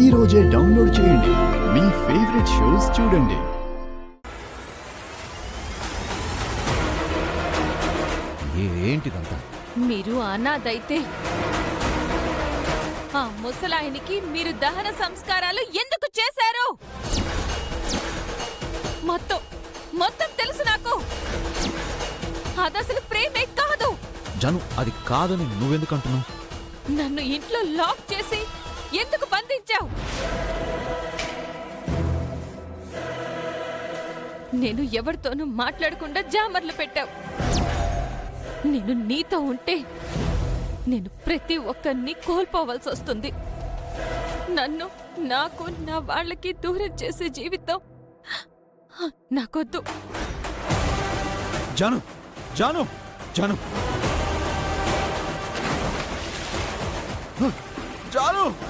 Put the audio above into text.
ఈ రోజే డౌన్లోడ్ చేయండి. మీ ఫేవరెట్ షోస్ చూడండి. ఏంటిదంతా? మీరు అనాథైతే ఆ ముసలాయనికి మీరు దహన సంస్కారాలు ఎందుకు చేశారు? మొత్తం తెలుసు నాకు. అదసలు ప్రేమే కాదు. జను, అది కాదని నువ్వెందుకు అంటున్నావు? నన్ను ఇంట్లో లాక్ చేసి ఎందుకు బంధించావు? నేను ఎవరితోనూ మాట్లాడకుండా జామర్లు పెట్టావు. నేను నీతో ఉంటే నేను ప్రతి ఒక్కరిని కోల్పోవలసి వస్తుంది. నన్ను, నాకు, నా వాళ్ళకి దూరం చేసే జీవితం నాకొద్దు. జాను, జాను, జాను, జాను.